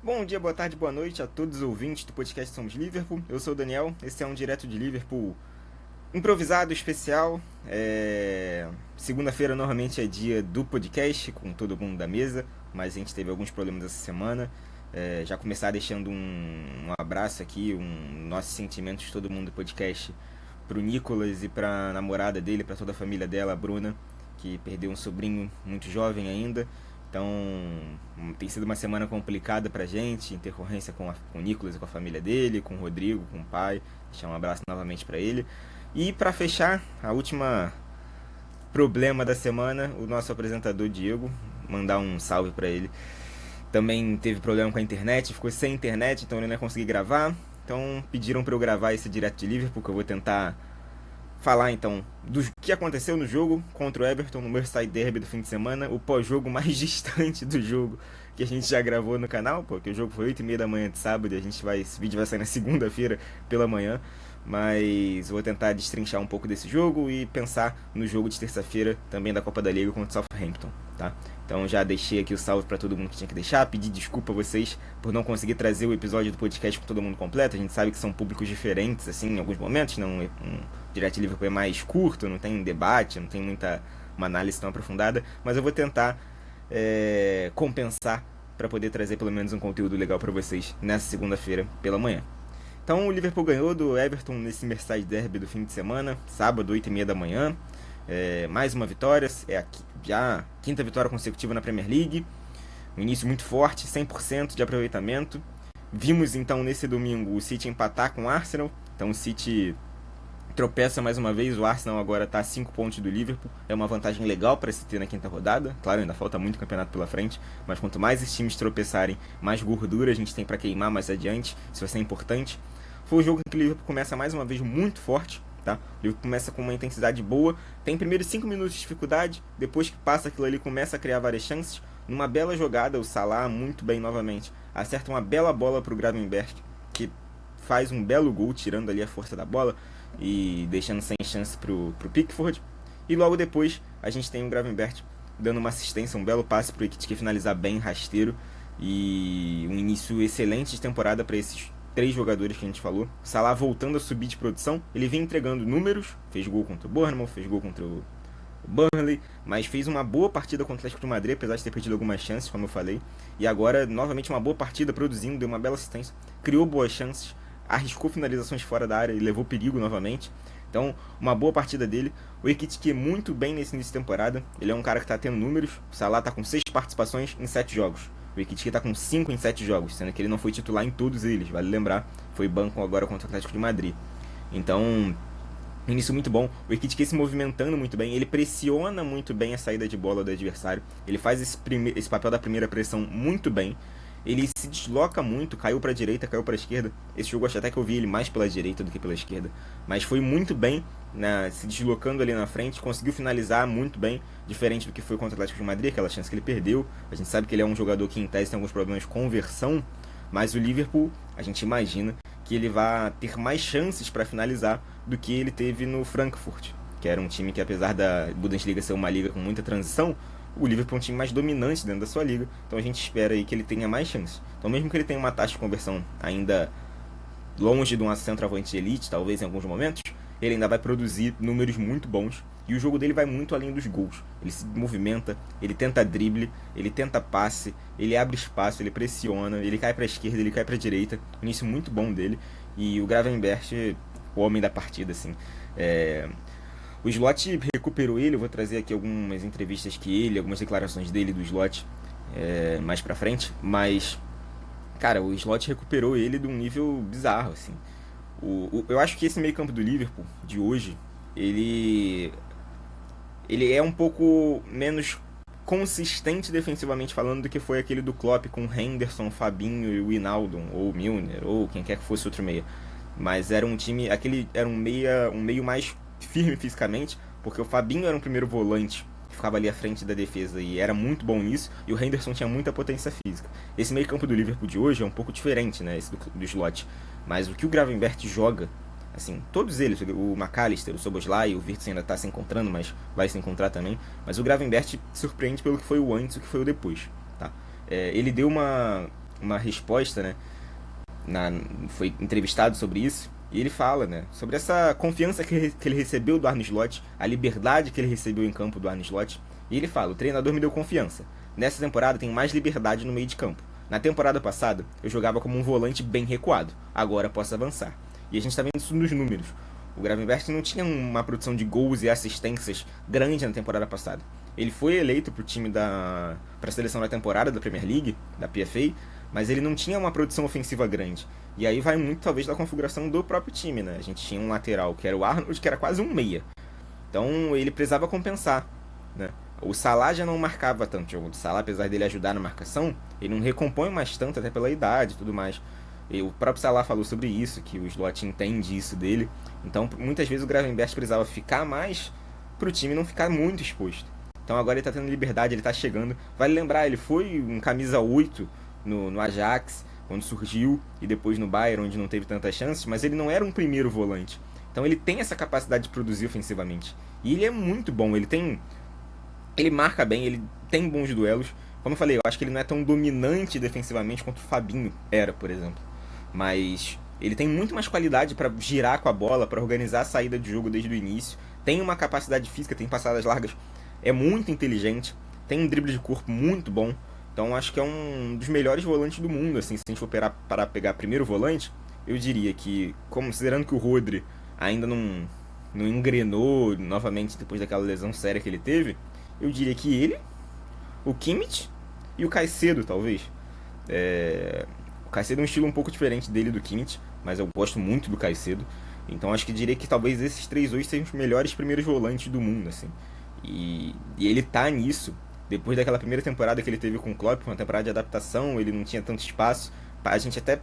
Bom dia, boa tarde, boa noite a todos os ouvintes do podcast Somos Liverpool. Eu sou o Daniel, esse é um direto de Liverpool improvisado, especial. Segunda-feira normalmente é dia do podcast, com todo mundo da mesa, mas a gente teve alguns problemas essa semana. Já começar deixando um abraço aqui, nossos sentimentos de todo mundo do podcast pro Nicolas e pra namorada dele, pra toda a família dela, a Bruna, que perdeu um sobrinho muito jovem ainda. Então, tem sido uma semana complicada pra gente, intercorrência com o Nicolas e com a família dele, com o Rodrigo, com o pai. Deixar um abraço novamente pra ele. E pra fechar, a última problema da semana, o nosso apresentador Diego, mandar um salve pra ele. Também teve problema com a internet, ficou sem internet, então ele não ia conseguir gravar. Então pediram pra eu gravar esse direto de Liverpool, que eu vou tentar falar então do que aconteceu no jogo contra o Everton no Merseyside Derby do fim de semana, o pós-jogo mais distante do jogo que a gente já gravou no canal, porque o jogo foi 8h30 da manhã de sábado e esse vídeo vai sair na segunda-feira pela manhã, mas vou tentar destrinchar um pouco desse jogo e pensar no jogo de terça-feira também da Copa da Liga contra o Southampton, tá? Então já deixei aqui o salve para todo mundo que tinha que deixar, pedi desculpa a vocês por não conseguir trazer o episódio do podcast com todo mundo completo. A gente sabe que são públicos diferentes, assim, em alguns momentos, não um Direct Liverpool é mais curto, não tem debate, não tem uma análise tão aprofundada, mas eu vou tentar compensar para poder trazer pelo menos um conteúdo legal para vocês nessa segunda-feira pela manhã. Então o Liverpool ganhou do Everton nesse Merseyside Derby do fim de semana, sábado, 8h30 da manhã. Mais uma vitória, já a quinta vitória consecutiva na Premier League. Um início muito forte, 100% de aproveitamento. Vimos então nesse domingo o City empatar com o Arsenal. Então o City tropeça mais uma vez, o Arsenal agora está a 5 pontos do Liverpool. É uma vantagem legal para se ter na quinta rodada. Claro, ainda falta muito campeonato pela frente, mas quanto mais esses times tropeçarem, mais gordura a gente tem para queimar mais adiante. Isso vai ser importante. Foi um jogo em que o Liverpool começa mais uma vez muito forte, tá? O Liverpool começa com uma intensidade boa, tem primeiros 5 minutos de dificuldade, depois que passa aquilo ali começa a criar várias chances. Numa bela jogada, o Salah, muito bem novamente, acerta uma bela bola para o Gravenberch, que faz um belo gol, tirando ali a força da bola e deixando sem chance pro Pickford. E logo depois a gente tem o Gravenberch dando uma assistência, um belo passe pro Ekitike finalizar bem, rasteiro, e um início excelente de temporada para esses 3 jogadores que a gente falou. O Salah voltando a subir de produção, ele vem entregando números, fez gol contra o Bournemouth, fez gol contra o Burnley, mas fez uma boa partida contra o Atlético de Madrid, apesar de ter perdido algumas chances, como eu falei. E agora, novamente, uma boa partida, produzindo, deu uma bela assistência, criou boas chances, arriscou finalizações fora da área e levou perigo novamente. Então, uma boa partida dele. O Ekitike muito bem nesse início de temporada. Ele é um cara que está tendo números. O Salah está com 6 participações em 7 jogos. O Ekitike está com 5 em 7 jogos, sendo que ele não foi titular em todos eles, vale lembrar. Foi banco agora contra o Atlético de Madrid. Então, início muito bom. O Ekitike se movimentando muito bem. Ele pressiona muito bem a saída de bola do adversário. Ele faz esse papel da primeira pressão muito bem. Ele se desloca muito, caiu para a direita, caiu para a esquerda. Esse jogo acho até que eu vi ele mais pela direita do que pela esquerda. Mas foi muito bem, se deslocando ali na frente, conseguiu finalizar muito bem, diferente do que foi contra o Atlético de Madrid, aquela chance que ele perdeu. A gente sabe que ele é um jogador que em tese tem alguns problemas de conversão, mas o Liverpool, a gente imagina que ele vai ter mais chances para finalizar do que ele teve no Frankfurt, que era um time que, apesar da Bundesliga ser uma liga com muita transição, o Liverpool é um time mais dominante dentro da sua liga, então a gente espera aí que ele tenha mais chances. Então mesmo que ele tenha uma taxa de conversão ainda longe de um centroavante de elite, talvez em alguns momentos, ele ainda vai produzir números muito bons, e o jogo dele vai muito além dos gols. Ele se movimenta, ele tenta drible, ele tenta passe, ele abre espaço, ele pressiona, ele cai para a esquerda, ele cai para a direita, um início muito bom dele, e o Gravenberch, o homem da partida, assim. O Slot recuperou ele, eu vou trazer aqui algumas entrevistas algumas declarações dele do Slot mais pra frente, mas, cara, o Slot recuperou ele de um nível bizarro, assim. Eu acho que esse meio campo do Liverpool, de hoje, ele é um pouco menos consistente defensivamente falando do que foi aquele do Klopp com Henderson, Fabinho e Wijnaldum, ou Milner, ou quem quer que fosse outro meia. Mas era um time, aquele era um meio mais firme fisicamente, porque o Fabinho era um primeiro volante que ficava ali à frente da defesa e era muito bom nisso, e o Henderson tinha muita potência física. Esse meio campo do Liverpool de hoje é um pouco diferente, né, esse do Slot, mas o que o Gravenberch joga, assim, todos eles, o McAllister, o Szoboszlai, o Wirtz ainda está se encontrando, mas vai se encontrar também, mas o Gravenberch surpreende pelo que foi o antes e o que foi o depois, tá? Ele deu uma uma resposta, né? Foi entrevistado sobre isso, e ele fala, né, sobre essa confiança que ele recebeu do Arne Slot, a liberdade que ele recebeu em campo do Arne Slot, e ele fala: o treinador me deu confiança. Nessa temporada tenho mais liberdade no meio de campo. Na temporada passada, eu jogava como um volante bem recuado. Agora posso avançar. E a gente está vendo isso nos números. O Gravenberch não tinha uma produção de gols e assistências grande na temporada passada. Ele foi eleito para o time para a seleção da temporada da Premier League, da PFA, mas ele não tinha uma produção ofensiva grande. E aí vai muito, talvez, da configuração do próprio time, né? A gente tinha um lateral, que era o Arnold, que era quase um meia. Então ele precisava compensar, né? O Salah já não marcava tanto o jogo. O Salah, apesar dele ajudar na marcação, ele não recompõe mais tanto, até pela idade e tudo mais. E o próprio Salah falou sobre isso, que o Slot entende isso dele. Então, muitas vezes o Gravenberch precisava ficar mais pro time não ficar muito exposto. Então agora ele tá tendo liberdade, ele tá chegando. Vale lembrar, ele foi um camisa 8 no Ajax, quando surgiu, e depois no Bayern, onde não teve tantas chances, mas ele não era um primeiro volante. Então ele tem essa capacidade de produzir ofensivamente. E ele é muito bom, ele marca bem, ele tem bons duelos. Como eu falei, eu acho que ele não é tão dominante defensivamente quanto o Fabinho era, por exemplo. Mas ele tem muito mais qualidade para girar com a bola, para organizar a saída de jogo desde o início. Tem uma capacidade física, tem passadas largas, é muito inteligente, tem um drible de corpo muito bom. Então acho que é um dos melhores volantes do mundo, assim, se a gente for para pegar primeiro volante, eu diria que, considerando que o Rodri ainda não engrenou novamente depois daquela lesão séria que ele teve, eu diria que ele, o Kimmich e o Caicedo, talvez. O Caicedo é um estilo um pouco diferente dele do Kimmich, mas eu gosto muito do Caicedo. Então acho que diria que talvez esses três hoje sejam os melhores primeiros volantes do mundo, assim. E ele tá nisso. Depois daquela primeira temporada que ele teve com o Klopp, uma temporada de adaptação, ele não tinha tanto espaço. A gente até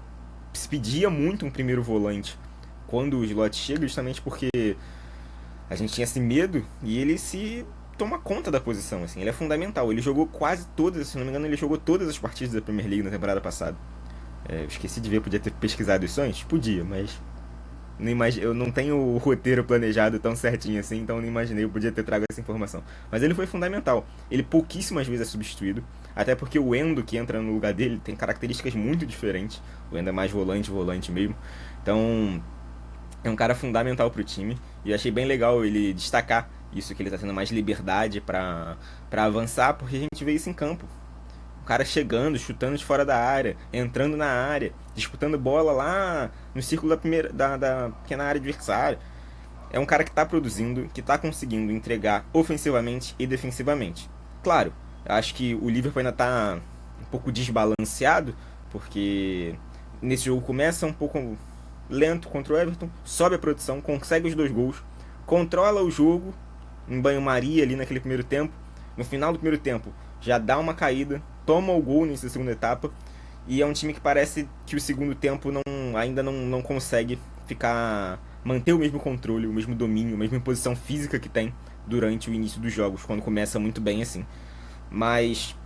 se pedia muito um primeiro volante quando o Slot chega, justamente porque a gente tinha esse medo, e ele se toma conta da posição, assim. Ele é fundamental. Ele jogou quase todas, se não me engano, ele jogou todas as partidas da Premier League na temporada passada. Eu esqueci de ver, podia ter pesquisado isso antes? Podia, mas eu não tenho o roteiro planejado tão certinho assim, então não imaginei, eu podia ter trago essa informação. Mas ele foi fundamental. Ele pouquíssimas vezes é substituído, até porque o Endo, que entra no lugar dele, tem características muito diferentes. O Endo é mais volante mesmo. Então, é um cara fundamental pro time, e eu achei bem legal ele destacar isso, que ele tá tendo mais liberdade pra avançar, porque a gente vê isso em campo. O cara chegando, chutando de fora da área, entrando na área, disputando bola lá no círculo da pequena área adversária. É um cara que está produzindo, que está conseguindo entregar ofensivamente e defensivamente. Claro, eu acho que o Liverpool ainda está um pouco desbalanceado, porque nesse jogo começa um pouco lento contra o Everton, sobe a produção, consegue os 2 gols, controla o jogo em banho-maria ali naquele primeiro tempo. No final do primeiro tempo já dá uma caída, toma o gol nessa segunda etapa, e é um time que parece que o segundo tempo ainda não consegue manter o mesmo controle, o mesmo domínio, a mesma posição física que tem durante o início dos jogos, quando começa muito bem assim. Mas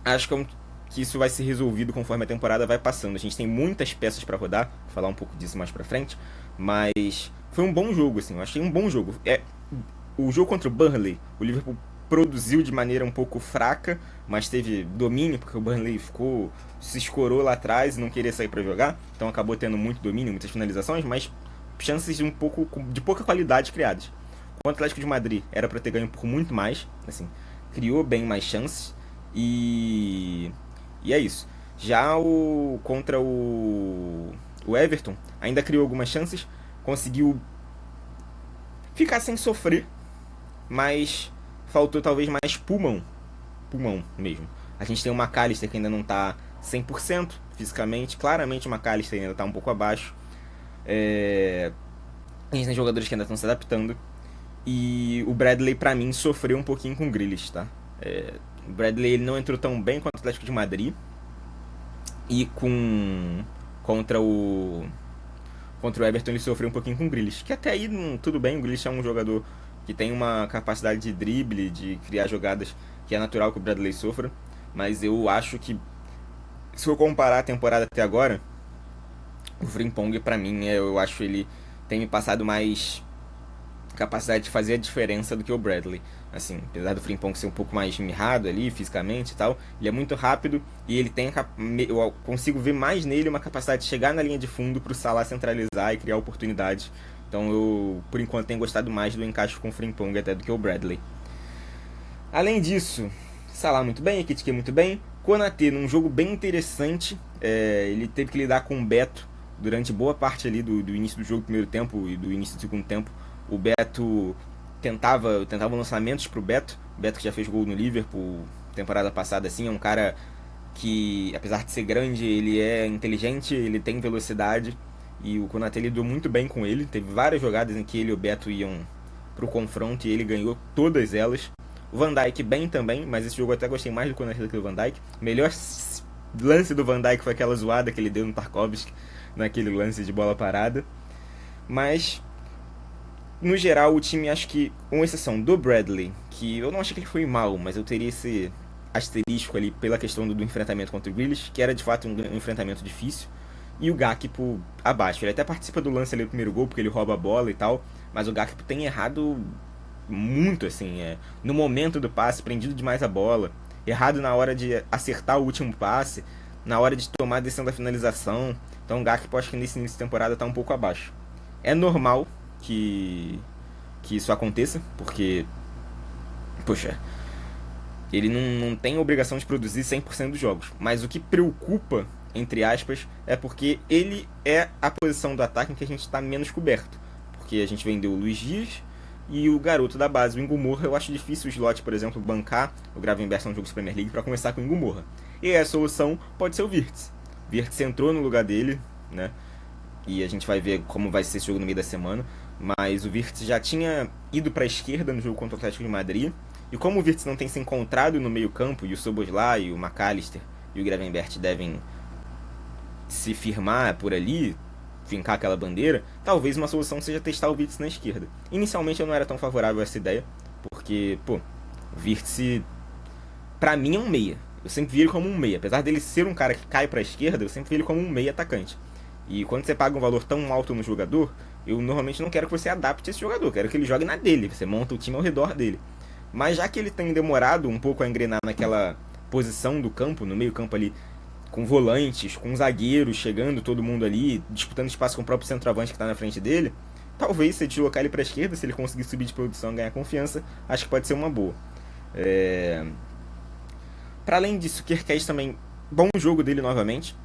acho que isso vai ser resolvido conforme a temporada vai passando. A gente tem muitas peças para rodar, vou falar um pouco disso mais pra frente, mas foi um bom jogo, assim, eu achei um bom jogo. O jogo contra o Burnley, o Liverpool produziu de maneira um pouco fraca, mas teve domínio, porque o Burnley se escorou lá atrás e não queria sair para jogar, então acabou tendo muito domínio, muitas finalizações, mas chances de pouca qualidade criadas. O Atlético de Madrid era para ter ganho por muito mais, assim, criou bem mais chances, e é isso. Já contra o Everton, ainda criou algumas chances, conseguiu ficar sem sofrer, mas faltou talvez mais pulmão mesmo. A gente tem o McAllister que ainda não está 100% fisicamente, claramente o McAllister ainda está um pouco abaixo. A gente tem jogadores que ainda estão se adaptando, e o Bradley, pra mim, sofreu um pouquinho com o Grealish, tá? O Bradley, ele não entrou tão bem contra o Atlético de Madrid, e contra o Everton ele sofreu um pouquinho com o Grealish, que até aí tudo bem. O Grealish é um jogador que tem uma capacidade de drible, de criar jogadas, que é natural que o Bradley sofra, mas eu acho que, se eu comparar a temporada até agora, o Frimpong, pra mim, eu acho ele tem me passado mais capacidade de fazer a diferença do que o Bradley. Assim, apesar do Frimpong ser um pouco mais mirrado ali, fisicamente e tal, ele é muito rápido e ele tem eu consigo ver mais nele uma capacidade de chegar na linha de fundo pro Salah centralizar e criar oportunidades. Então eu, por enquanto, tenho gostado mais do encaixe com o Frimpong até do que o Bradley. Além disso, Salah muito bem, Ekitike muito bem. Konaté, num jogo bem interessante, ele teve que lidar com o Beto durante boa parte ali do início do jogo, primeiro tempo e do início do segundo tempo. O Beto tentava lançamentos pro Beto. O Beto que já fez gol no Liverpool temporada passada, assim, é um cara que, apesar de ser grande, ele é inteligente, ele tem velocidade. E o Konaté lidou muito bem com ele. Teve várias jogadas em que ele e o Beto iam pro confronto e ele ganhou todas elas. O Van Dijk bem também, mas esse jogo eu até gostei mais do Konaté do que do Van Dijk. O melhor lance do Van Dijk foi aquela zoada que ele deu no Tarkowski, naquele lance de bola parada. Mas, no geral, o time, acho que, com exceção do Bradley, que eu não achei que ele foi mal, mas eu teria esse asterisco ali pela questão do enfrentamento contra o Grealish, que era de fato um enfrentamento difícil, e o Gakpo abaixo. Ele até participa do lance ali do primeiro gol, porque ele rouba a bola e tal, mas o Gakpo tem errado muito, assim, no momento do passe, prendido demais a bola, errado na hora de acertar o último passe, na hora de tomar a decisão da finalização. Então o Gakpo, acho que nesse início de temporada tá um pouco abaixo. É normal que isso aconteça, porque, poxa, ele não tem a obrigação de produzir 100% dos jogos, mas o que preocupa, entre aspas, é porque ele é a posição do ataque em que a gente está menos coberto, porque a gente vendeu o Luiz Dias e o garoto da base, o Ingo Moura. Eu acho difícil o Slot, por exemplo, bancar o Gravenberch no jogo de Premier League para começar com o Ingo Moura. E a solução pode ser o Wirtz. O Wirtz entrou no lugar dele, né? E a gente vai ver como vai ser esse jogo no meio da semana. Mas o Wirtz já tinha ido para a esquerda no jogo contra o Atlético de Madrid. E como o Wirtz não tem se encontrado no meio campo, e o Szoboszlai, o McAllister e o Gravenberch devem se firmar por ali, fincar aquela bandeira, talvez uma solução seja testar o Wirtz na esquerda. Inicialmente eu não era tão favorável a essa ideia, porque, pô, o Wirtz, pra mim, é um meia. Eu sempre vi ele como um meia. Apesar dele ser um cara que cai pra esquerda, eu sempre vi ele como um meia atacante. E quando você paga um valor tão alto no jogador, eu normalmente não quero que você adapte esse jogador, eu quero que ele jogue na dele, você monta o time ao redor dele. Mas já que ele tem demorado um pouco a engrenar naquela posição do campo, no meio campo ali, com volantes, com zagueiros chegando, todo mundo ali, disputando espaço com o próprio centroavante que está na frente dele, talvez se deslocar ele para a esquerda, se ele conseguir subir de produção e ganhar confiança, acho que pode ser uma boa. Para além disso, o Kerkez também, bom jogo dele novamente,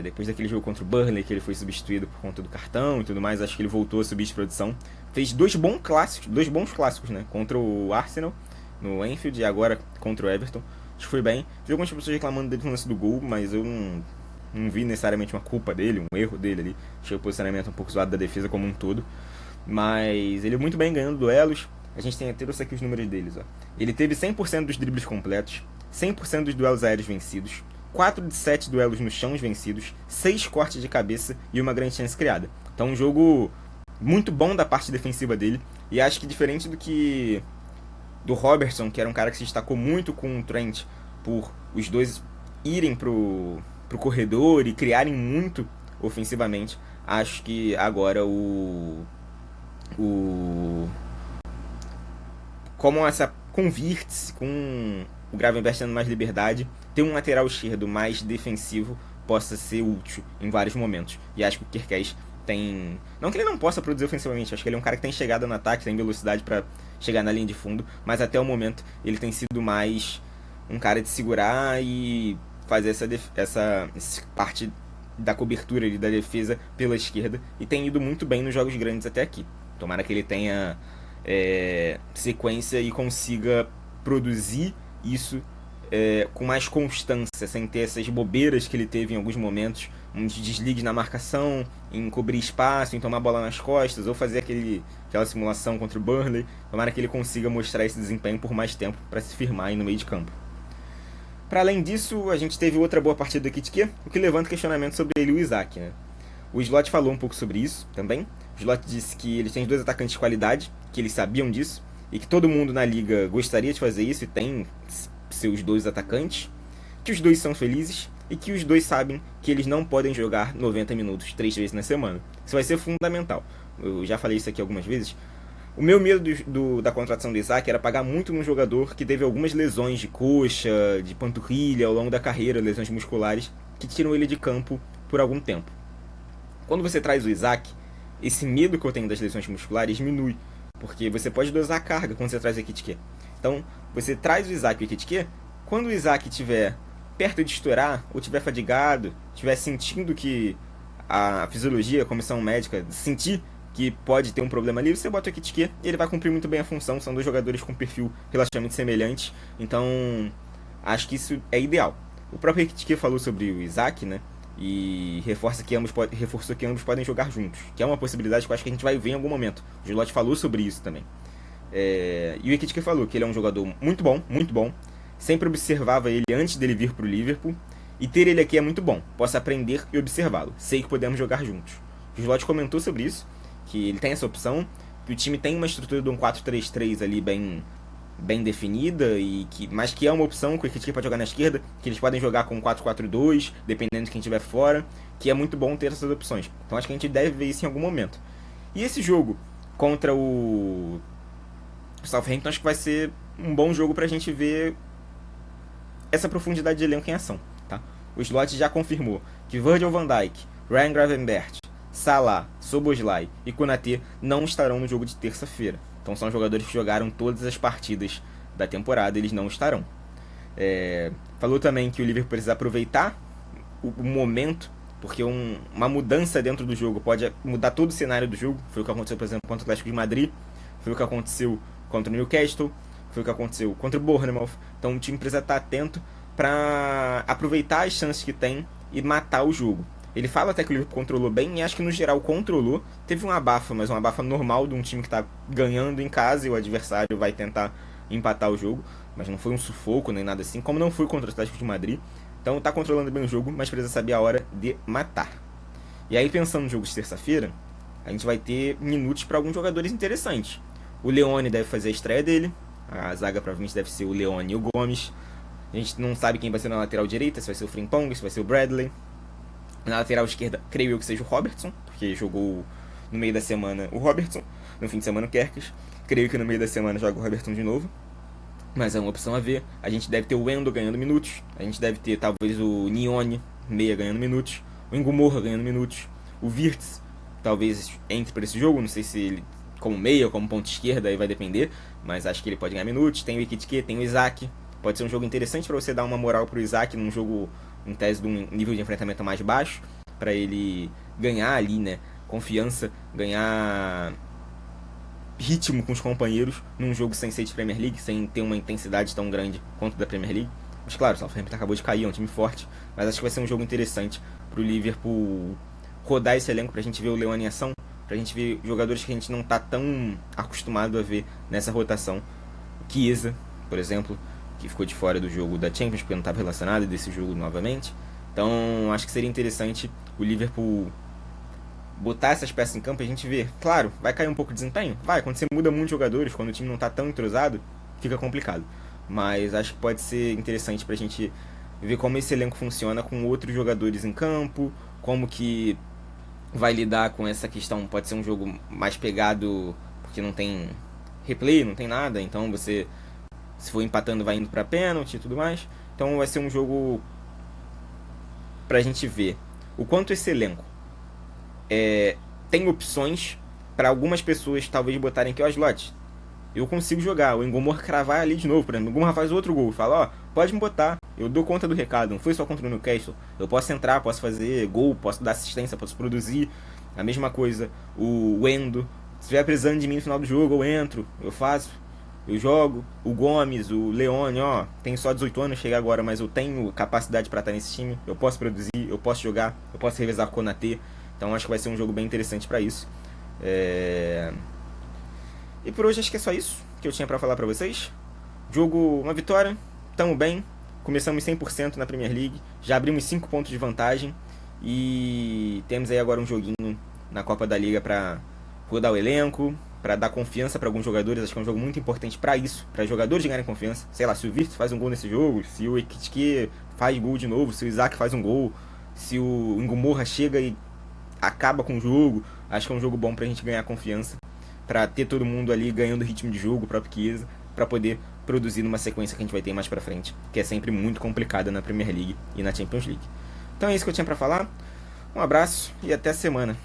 depois daquele jogo contra o Burnley, que ele foi substituído por conta do cartão e tudo mais, acho que ele voltou a subir de produção. Fez dois bons clássicos, né, contra o Arsenal, no Anfield, e agora contra o Everton. Acho que foi bem. Vi algumas pessoas reclamando dele no lance do gol, mas eu não vi necessariamente uma culpa dele, um erro dele ali. Achei o posicionamento um pouco zoado da defesa como um todo. Mas ele muito bem ganhando duelos. A gente tem até aqui os números deles, ó. Ele teve 100% dos dribles completos, 100% dos duelos aéreos vencidos, 4 de 7 duelos no chão vencidos, 6 cortes de cabeça e uma grande chance criada. Então um jogo muito bom da parte defensiva dele. E acho que diferente do Robertson, que era um cara que se destacou muito com o Trent por os dois irem pro corredor e criarem muito ofensivamente, acho que agora como essa com Wirtz, com o Gravenberch tendo mais liberdade, ter um lateral esquerdo mais defensivo possa ser útil em vários momentos. E acho que o Kerkez tem... Não que ele não possa produzir ofensivamente, acho que ele é um cara que tem chegada no ataque, tem velocidade para chegar na linha de fundo, mas até o momento ele tem sido mais um cara de segurar e fazer essa parte da cobertura ali, da defesa pela esquerda, e tem ido muito bem nos jogos grandes até aqui. Tomara que ele tenha sequência e consiga produzir isso com mais constância, sem ter essas bobeiras que ele teve em alguns momentos, uns desligue na marcação, em cobrir espaço, em tomar a bola nas costas, ou fazer aquela simulação contra o Burnley. Tomara que ele consiga mostrar esse desempenho por mais tempo para se firmar aí no meio de campo. Para além disso, a gente teve outra boa partida do Ekitike, o que levanta questionamento sobre ele e o Isaac, né? O Slot falou um pouco sobre isso também. O Slot disse que eles têm dois atacantes de qualidade, que eles sabiam disso, e que todo mundo na liga gostaria de fazer isso e tem seus dois atacantes, que os dois são felizes e que os dois sabem que eles não podem jogar 90 minutos 3 vezes na semana. Isso vai ser fundamental. Eu já falei isso aqui algumas vezes. O meu medo da contratação do Isaac era pagar muito num jogador que teve algumas lesões de coxa, de panturrilha ao longo da carreira, lesões musculares, que tiram ele de campo por algum tempo. Quando você traz o Isaac, esse medo que eu tenho das lesões musculares diminui, porque você pode dosar a carga quando você traz o Ekitike. Então, você traz o Isaac e o Ekitike, quando o Isaac estiver perto de estourar, ou estiver fadigado, estiver sentindo que a fisiologia, a comissão médica, sentir que pode ter um problema ali, você bota o Ekitike e ele vai cumprir muito bem a função. São dois jogadores com perfil relativamente semelhante, então acho que isso é ideal. O próprio Ekitike falou sobre o Isaac, né? E reforçou que ambos podem jogar juntos, que é uma possibilidade que eu acho que a gente vai ver em algum momento. O Gilotti falou sobre isso também. E o Ekitike falou que ele é um jogador muito bom, muito bom. Sempre observava ele antes dele vir para o Liverpool. E ter ele aqui é muito bom. Posso aprender e observá-lo. Sei que podemos jogar juntos. O Gilotti comentou sobre isso, que ele tem essa opção, que o time tem uma estrutura de um 4-3-3 ali bem definida, mas que é uma opção que o Ekitike pode jogar na esquerda, que eles podem jogar com 4-4-2, dependendo de quem estiver fora, que é muito bom ter essas opções. Então acho que a gente deve ver isso em algum momento. E esse jogo contra o Southampton, acho que vai ser um bom jogo pra gente ver essa profundidade de elenco em ação. Tá? O Slot já confirmou que Virgil van Dijk, Ryan Gravenberch, Salah, Szoboszlai e Konaté não estarão no jogo de terça-feira. Então são jogadores que jogaram todas as partidas da temporada, eles não estarão. Falou também que o Liverpool precisa aproveitar o momento, porque uma mudança dentro do jogo pode mudar todo o cenário do jogo. Foi o que aconteceu, por exemplo, contra o Atlético de Madrid, foi o que aconteceu contra o Newcastle, foi o que aconteceu contra o Bournemouth. Então o time precisa estar atento para aproveitar as chances que tem e matar o jogo. Ele fala até que o Liverpool controlou bem, e acho que no geral controlou. Teve um abafa, mas um abafa normal de um time que está ganhando em casa e o adversário vai tentar empatar o jogo. Mas não foi um sufoco nem nada assim, como não foi contra o Atlético de Madrid. Então tá controlando bem o jogo, mas precisa saber a hora de matar. E aí pensando no jogo de terça-feira, a gente vai ter minutos para alguns jogadores interessantes. O Leone deve fazer a estreia dele. A zaga provavelmente deve ser o Leone e o Gomes. A gente não sabe quem vai ser na lateral direita, se vai ser o Frimpong, se vai ser o Bradley. Na lateral esquerda, creio eu que seja o Robertson, porque jogou no meio da semana o Robertson, no fim de semana o Kerkes. Creio que no meio da semana joga o Robertson de novo, mas é uma opção a ver. A gente deve ter o Endo ganhando minutos, a gente deve ter talvez o Nione, meia, ganhando minutos, o Ngumorra ganhando minutos, o Wirtz talvez entre para esse jogo, não sei se ele como meia ou como ponta esquerda, aí vai depender, mas acho que ele pode ganhar minutos. Tem o Ekitike, tem o Isaac, pode ser um jogo interessante para você dar uma moral pro Isaac num jogo em tese de um nível de enfrentamento mais baixo, para ele ganhar ali, né, confiança, ganhar ritmo com os companheiros num jogo sem ser de Premier League, sem ter uma intensidade tão grande quanto da Premier League. Mas claro, o Southampton acabou de cair, é um time forte, mas acho que vai ser um jogo interessante pro Liverpool rodar esse elenco, pra gente ver o Leone em ação, pra gente ver jogadores que a gente não tá tão acostumado a ver nessa rotação. O Chiesa, por exemplo, que ficou de fora do jogo da Champions porque não estava relacionado desse jogo novamente. Então acho que seria interessante o Liverpool botar essas peças em campo e a gente ver. Claro, vai cair um pouco de desempenho? Vai, quando você muda muitos jogadores, quando o time não está tão entrosado, fica complicado. Mas acho que pode ser interessante pra gente ver como esse elenco funciona com outros jogadores em campo, como que vai lidar com essa questão. Pode ser um jogo mais pegado, porque não tem replay, não tem nada, então você, se for empatando, vai indo pra pênalti e tudo mais. Então vai ser um jogo pra gente ver o quanto esse elenco tem opções para algumas pessoas talvez botarem aqui, ó, slot, eu consigo jogar, o Ngomor cravar ali de novo, por exemplo, o Ngomor faz outro gol, fala, ó, pode me botar, eu dou conta do recado, não foi só contra o Newcastle, eu posso entrar, posso fazer gol, posso dar assistência, posso produzir. A mesma coisa, o Endo, se estiver precisando de mim no final do jogo, eu entro, eu faço, eu jogo. O Gomes, o Leone, ó, tenho só 18 anos, cheguei agora, mas eu tenho capacidade para estar nesse time, eu posso produzir, eu posso jogar, eu posso revezar com o Konaté. Então acho que vai ser um jogo bem interessante para isso. E por hoje acho que é só isso que eu tinha para falar para vocês. Jogo, uma vitória, tamo bem, começamos 100% na Premier League, já abrimos 5 pontos de vantagem e temos aí agora um joguinho na Copa da Liga para rodar o elenco, para dar confiança para alguns jogadores. Acho que é um jogo muito importante para isso, para jogadores ganharem confiança. Sei lá, se o Wirtz faz um gol nesse jogo, se o Ekitike faz gol de novo, se o Isaac faz um gol, se o Ngumorra chega e acaba com o jogo, acho que é um jogo bom pra gente ganhar confiança. para ter todo mundo ali ganhando ritmo de jogo, o próprio Chiesa, para poder produzir numa sequência que a gente vai ter mais pra frente, que é sempre muito complicada na Premier League e na Champions League. Então é isso que eu tinha para falar. Um abraço e até semana.